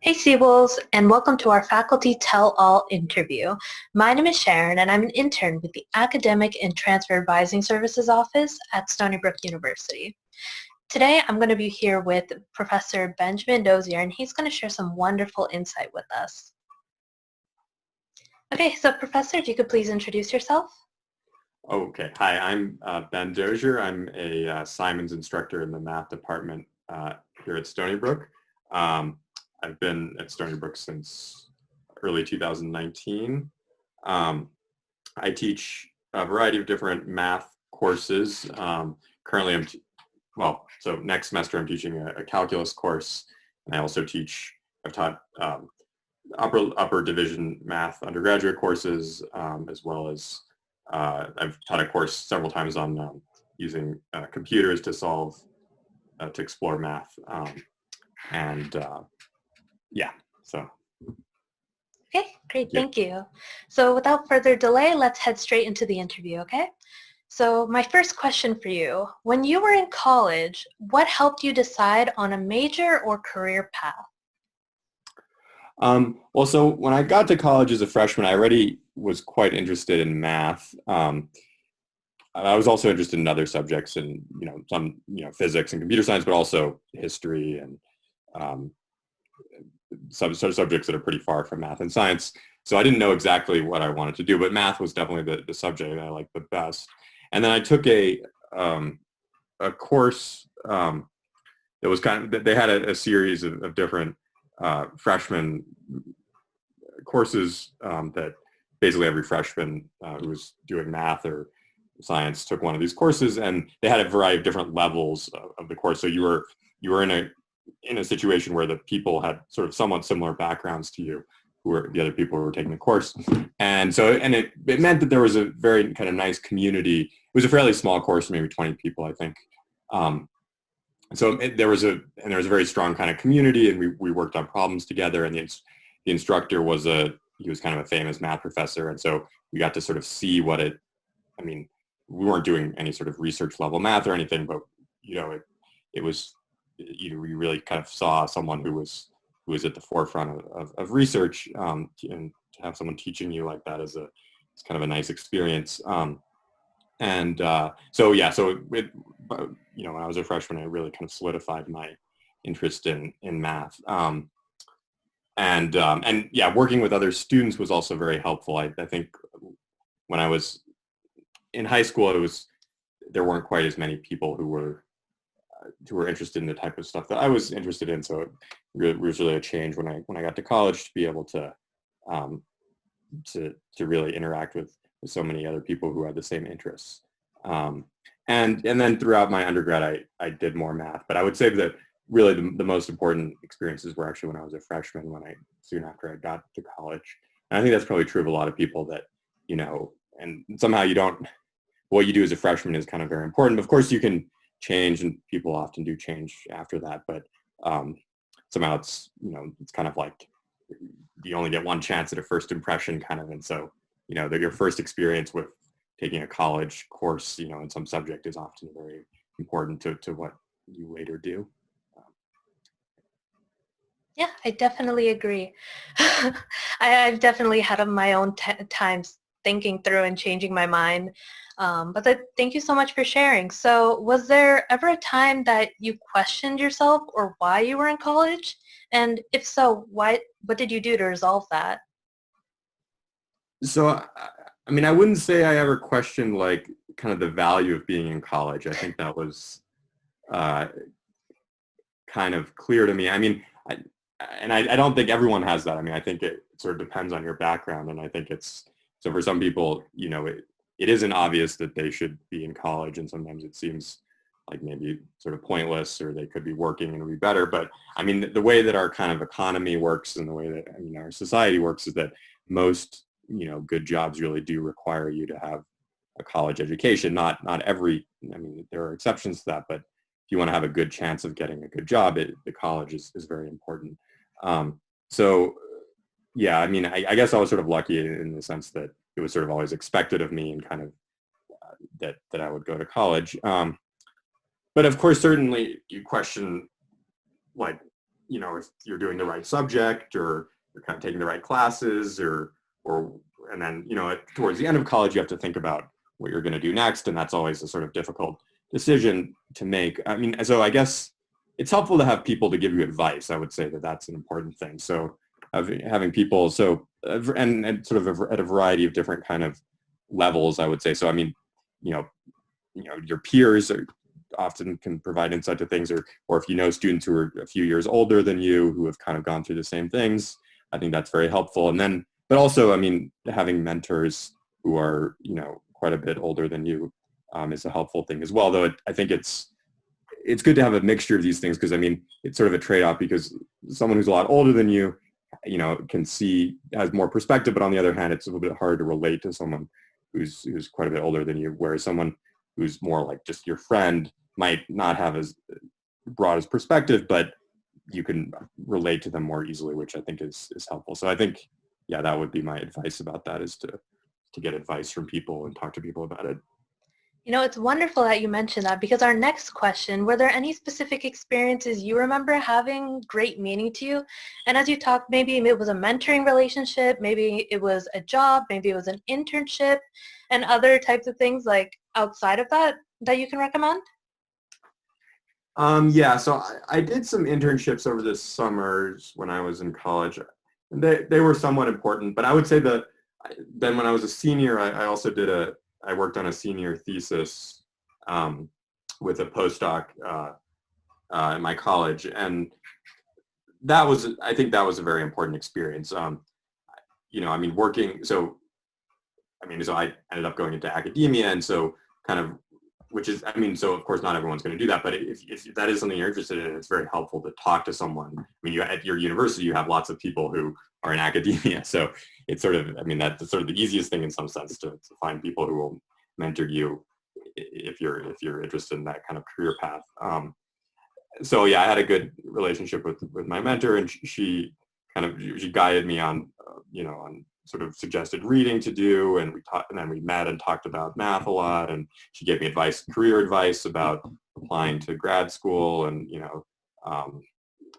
Hey Seawolves, and welcome to our Faculty Tell-All interview. My name is Sharon, and I'm an intern with the Academic and Transfer Advising Services Office at Stony Brook University. Today, I'm going to be here with Professor Benjamin Dozier, and he's going to share some wonderful insight with us. Okay, so Professor, if you could please introduce yourself. Okay, hi, I'm Ben Dozier. I'm a Simons instructor in the math department here at Stony Brook. I've been at Stony Brook since early 2019. I teach a variety of different math courses. Currently, so next semester I'm teaching a calculus course, and I also I've taught upper division math undergraduate courses, as well as I've taught a course several times on using computers to explore math. Yeah, so. Okay, great, thank you. So without further delay, let's head straight into the interview, okay? So my first question for you, when you were in college, what helped you decide on a major or career path? Well, so when I got to college as a freshman, I already was quite interested in math. I was also interested in other subjects and, some, physics and computer science, but also history and some subjects that are pretty far from math and science. So I didn't know exactly what I wanted to do, but math was definitely the subject that I liked the best. And then I took a course that was they had a series of different freshman courses that basically every freshman who was doing math or science took one of these courses, and they had a variety of different levels of the course. So you were in a situation where the people had sort of somewhat similar backgrounds to you, who were the other people who were taking the course. And so, it meant that there was a very kind of nice community. It was a fairly small course, maybe 20 people, I think. So there was a very strong kind of community, and we worked on problems together. And the instructor was kind of a famous math professor, and so we got to sort of see we weren't doing any sort of research level math or anything, but it was, we really kind of saw someone who was at the forefront of research, and to have someone teaching you like that is kind of a nice experience. So when I was a freshman, it really kind of solidified my interest in math. Working with other students was also very helpful. I think when I was in high school, there weren't quite as many people who were interested in the type of stuff that I was interested in. So it was really a change when I got to college to be able to really interact with so many other people who had the same interests. And then throughout my undergrad, I did more math. But I would say that really the most important experiences were actually when I was a freshman, soon after I got to college. And I think that's probably true of a lot of people that, and somehow what you do as a freshman is kind of very important. Of course, you can change, and people often do change after that, but somehow it's kind of like you only get one chance at a first impression kind of. And so, your first experience with taking a college course, in some subject is often very important to what you later do. Yeah, I definitely agree. I've definitely had my own times thinking through and changing my mind. Thank you so much for sharing. So was there ever a time that you questioned yourself or why you were in college? And if so, what did you do to resolve that? So, I wouldn't say I ever questioned kind of the value of being in college. I think that was kind of clear to me. I don't think everyone has that. I think it sort of depends on your background, and I think so for some people, it isn't obvious that they should be in college, and sometimes it seems like maybe sort of pointless, or they could be working and it would be better. But the way that our kind of economy works and the way that our society works is that most good jobs really do require you to have a college education. Not every, there are exceptions to that, but if you want to have a good chance of getting a good job, the college is very important. So yeah, I guess I was sort of lucky in the sense that it was sort of always expected of me, and kind of that I would go to college. But of course, certainly you question if you're doing the right subject or you're kind of taking the right classes or and then, towards the end of college, you have to think about what you're going to do next. And that's always a sort of difficult decision to make. I mean, so I guess it's helpful to have people to give you advice. I would say that that's an important thing. So having people, and sort of at a variety of different kind of levels, I would say. So, I mean, your peers often can provide insight to things, or if you know students who are a few years older than you who have kind of gone through the same things, I think that's very helpful. And then, but also, I mean, having mentors who are, quite a bit older than you is a helpful thing as well. Though I think it's good to have a mixture of these things, because I mean, it's sort of a trade-off, because someone who's a lot older than you, has more perspective, but on the other hand, it's a little bit hard to relate to someone who's quite a bit older than you, whereas someone who's more like just your friend might not have as broad as perspective, but you can relate to them more easily, which I think is helpful. So I think, yeah, that would be my advice about that, is to get advice from people and talk to people about it. It's wonderful that you mentioned that, because our next question, were there any specific experiences you remember having great meaning to you? And as you talked, maybe it was a mentoring relationship, maybe it was a job, maybe it was an internship, and other types of things like outside of that you can recommend? Yeah, so I did some internships over the summers when I was in college. And they were somewhat important, but I would say that then when I was a senior, I also I worked on a senior thesis with a postdoc in my college, and I think that was a very important experience. I mean, so I ended up going into academia, and so kind of, so of course not everyone's going to do that, but if that is something you're interested in, it's very helpful to talk to someone. I mean, at your university, you have lots of people who are in academia, so it's sort of, that's sort of the easiest thing in some sense, to find people who will mentor you if you're interested in that kind of career path. So yeah, I had a good relationship with my mentor, and she guided me on on sort of suggested reading to do, and then we met and talked about math a lot, and she gave me career advice about applying to grad school, and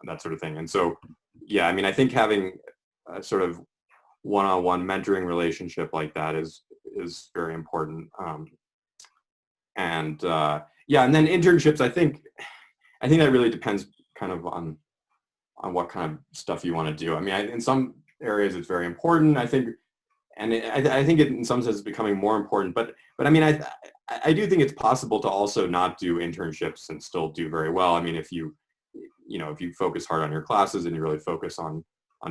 that sort of thing. And so, yeah, I mean, I think having a sort of one-on-one mentoring relationship like that is very important. Yeah, and then internships, I think that really depends kind of on what kind of stuff you want to do. I mean, in some areas it's very important, I think, and I think it in some sense is becoming more important. But I mean, I do think it's possible to also not do internships and still do very well. I mean, if you focus hard on your classes and you really focus on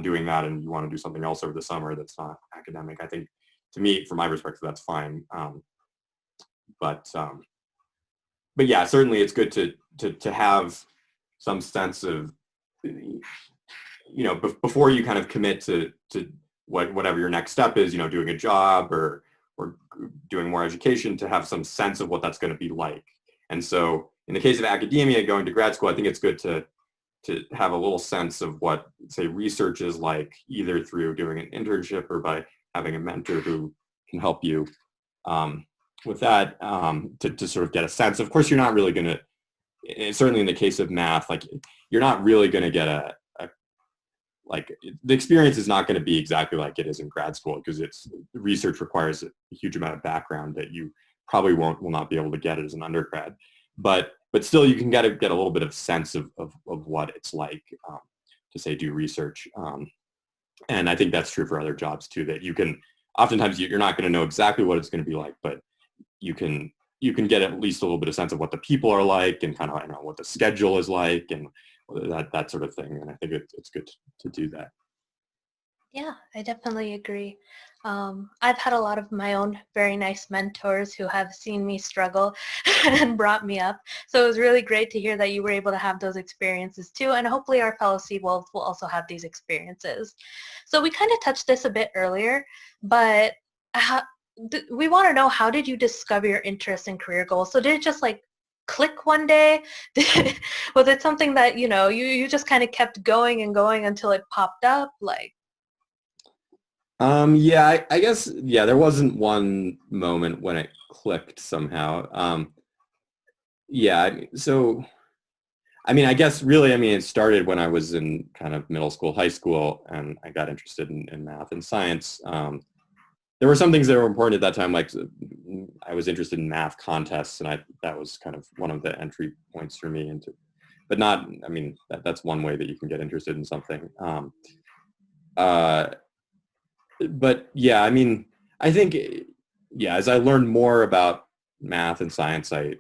doing that, and you want to do something else over the summer that's not academic, I think, to me, from my perspective, that's fine. But yeah, certainly it's good to have some sense of, before you kind of commit to whatever your next step is, doing a job or doing more education, to have some sense of what that's going to be like. And so in the case of academia, going to grad school, I think it's good to have a little sense of what, say, research is like, either through doing an internship or by having a mentor who can help you with that, to sort of get a sense. Of course, you're not really going to, certainly in the case of math, like, you're not really going to get the experience is not going to be exactly like it is in grad school, because research requires a huge amount of background that you probably will not be able to get it as an undergrad. But still, you can get a little bit of sense of what it's like to, say, do research. And I think that's true for other jobs too, that you can, oftentimes you're not going to know exactly what it's going to be like, but you can get at least a little bit of sense of what the people are like, and kind of, what the schedule is like, and that sort of thing. And I think it's good to do that. Yeah, I definitely agree. I've had a lot of my own very nice mentors who have seen me struggle and brought me up. So it was really great to hear that you were able to have those experiences too. And hopefully our fellow Seawolves will also have these experiences. So we kind of touched this a bit earlier, but we want to know, how did you discover your interest and career goals? So did it just click one day? Was it something that, you just kind of kept going and going until it popped up? Yeah, I guess, yeah, there wasn't one moment when it clicked somehow. Yeah, so I mean, I guess really, I mean, it started when I was in kind of middle school, high school, and I got interested in math and science. There were some things that were important at that time, like I was interested in math contests, and that was kind of one of the entry points for me into, but not, I mean, that's one way that you can get interested in something. Uh, but yeah, I mean, I think, yeah, as I learned more about math and science, I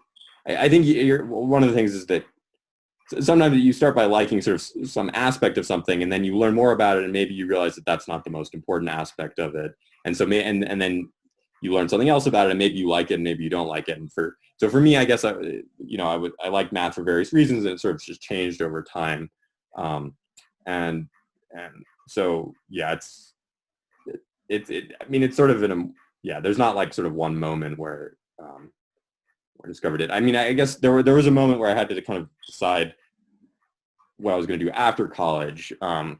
think one of the things is that sometimes you start by liking sort of some aspect of something, and then you learn more about it, and maybe you realize that that's not the most important aspect of it, and so and then you learn something else about it, and maybe you like it, and maybe you don't like it. And for me, I guess I like math for various reasons, and it sort of just changed over time, and and so yeah, I mean, it's sort of yeah, there's not like sort of one moment where I discovered it. I mean, I guess there was a moment where I had to kind of decide what I was going to do after college, and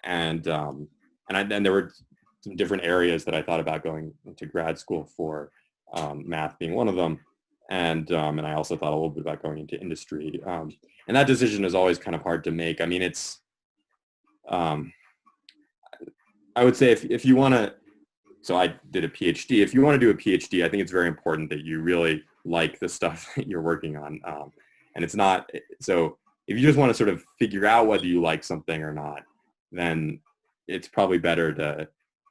then there were some different areas that I thought about going into grad school for, math being one of them, and I also thought a little bit about going into industry, and that decision is always kind of hard to make. I mean, it's um, I would say if you want to, so I did a PhD. If you want to do a PhD, I think it's very important that you really like the stuff that you're working on. And it's not, so if you just want to sort of figure out whether you like something or not, then it's probably better to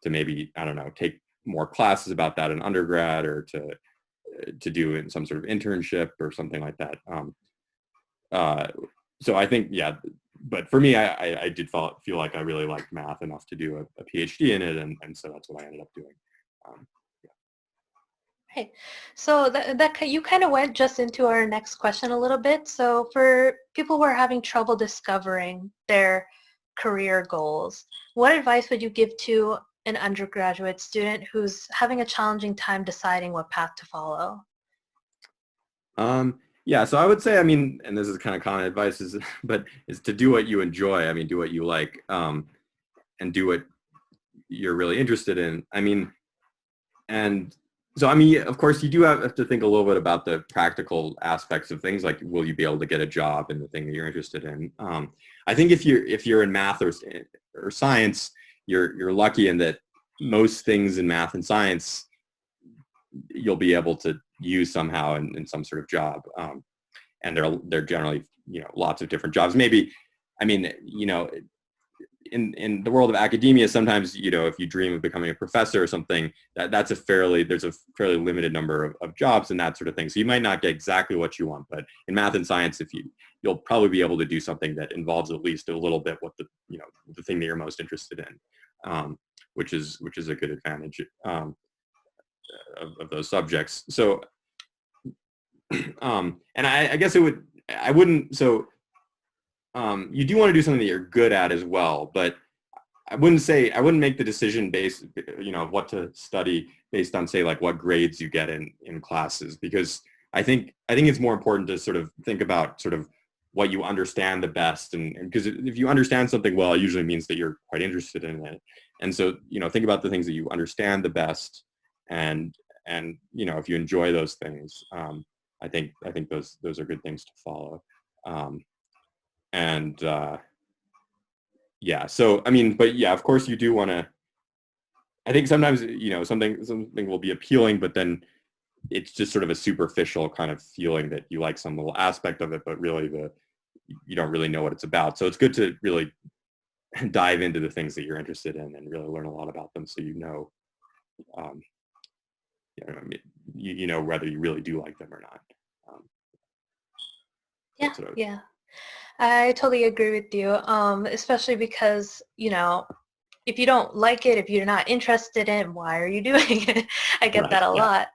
maybe, I don't know, take more classes about that in undergrad, or to do in some sort of internship or something like that. Uh, so I think, yeah, but for me, I did feel like I really liked math enough to do a PhD in it, and so that's what I ended up doing. Um, Right. So you kind of went just into our next question a little bit. So for people who are having trouble discovering their career goals, what advice would you give to an undergraduate student who's having a challenging time deciding what path to follow? yeah, so I would say, I mean, and this is kind of common advice, but is to do what you enjoy. I mean, do what you like, and do what you're really interested in. I mean, and so, I mean, of course, you do have to think a little bit about the practical aspects of things, like will you be able to get a job in the thing that you're interested in? I think if you're in math or science, you're lucky in that most things in math and science you'll be able to use somehow in some sort of job, and they're generally lots of different jobs. Maybe, I mean, in the world of academia, sometimes, if you dream of becoming a professor or something, there's a fairly limited number of jobs and that sort of thing. So you might not get exactly what you want, but in math and science, you'll probably be able to do something that involves at least a little bit what the thing that you're most interested in, which is a good advantage, of those subjects. So, and I guess I wouldn't, so you do want to do something that you're good at as well, but I wouldn't make the decision based, of what to study based on, say, like what grades you get in classes, because I think it's more important to sort of think about sort of what you understand the best, and because if you understand something well, it usually means that you're quite interested in it. And so, think about the things that you understand the best, and if you enjoy those things, I think those are good things to follow. And yeah, so I mean, but yeah, of course you do want to. I think sometimes something will be appealing, but then it's just sort of a superficial kind of feeling that you like some little aspect of it, but really you don't really know what it's about. So it's good to really dive into the things that you're interested in and really learn a lot about them, so um, whether you really do like them or not. Um, Yeah, yeah. I totally agree with you, especially because, if you don't like it, if you're not interested in it, why are you doing it? I get right. that a Yeah.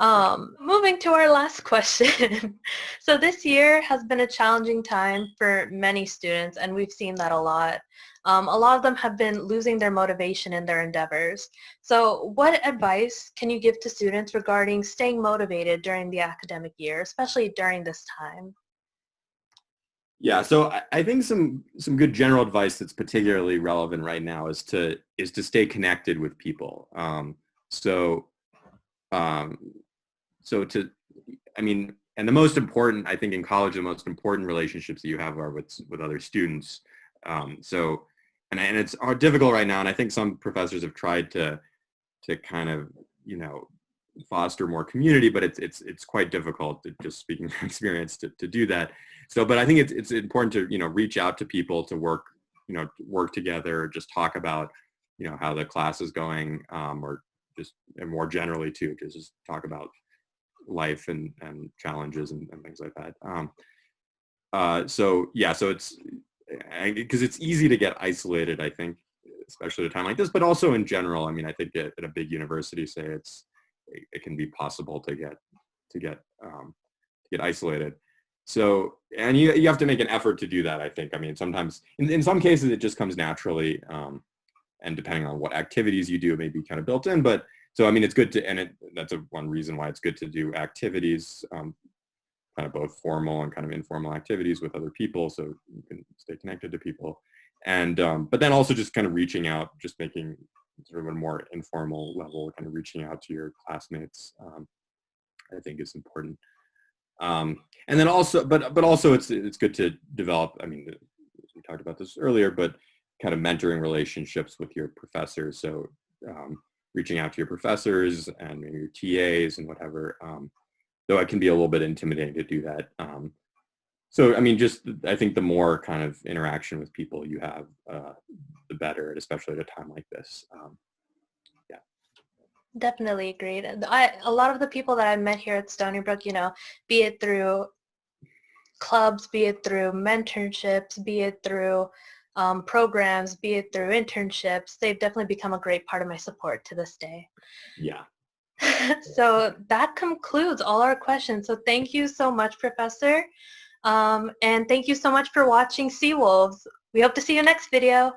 lot. Moving to our last question. So this year has been a challenging time for many students, and we've seen that a lot. A lot of them have been losing their motivation in their endeavors. So what advice can you give to students regarding staying motivated during the academic year, especially during this time? Yeah, so I think some good general advice that's particularly relevant right now is to stay connected with people. So um, so to, I mean, and the most important, I think in college, the most important relationships that you have are with other students. So, and it's difficult right now, and I think some professors have tried to kind of, you know, foster more community, but it's quite difficult, just speaking from experience, to do that. So, but I think it's important to, you know, reach out to people, to work, you know, work together, just talk about, you know, how the class is going, or just, and more generally too, just talk about life and challenges and things like that. So yeah, so it's, because it's easy to get isolated, I think, especially at a time like this, but also in general. I mean, I think at a big university, say, it can be possible to get isolated. So, and you have to make an effort to do that, I think. I mean, sometimes, in some cases, it just comes naturally, and depending on what activities you do, it may be kind of built in. But so, I mean, it's good to, and that's one reason why it's good to do activities, kind of both formal and kind of informal activities with other people, so you can stay connected to people. And but then also just kind of reaching out, just making sort of a more informal level, kind of reaching out to your classmates, I think is important. And then also, but also it's good to develop, I mean, we talked about this earlier, but kind of mentoring relationships with your professors. So reaching out to your professors and maybe your TAs and whatever, though it can be a little bit intimidating to do that. So, I mean, just, I think the more kind of interaction with people you have, the better, especially at a time like this. Yeah. Definitely agreed. A lot of the people that I met here at Stony Brook, you know, be it through clubs, be it through mentorships, be it through programs, be it through internships, they've definitely become a great part of my support to this day. Yeah. So that concludes all our questions. So thank you so much, Professor. And thank you so much for watching Seawolves. We hope to see you next video.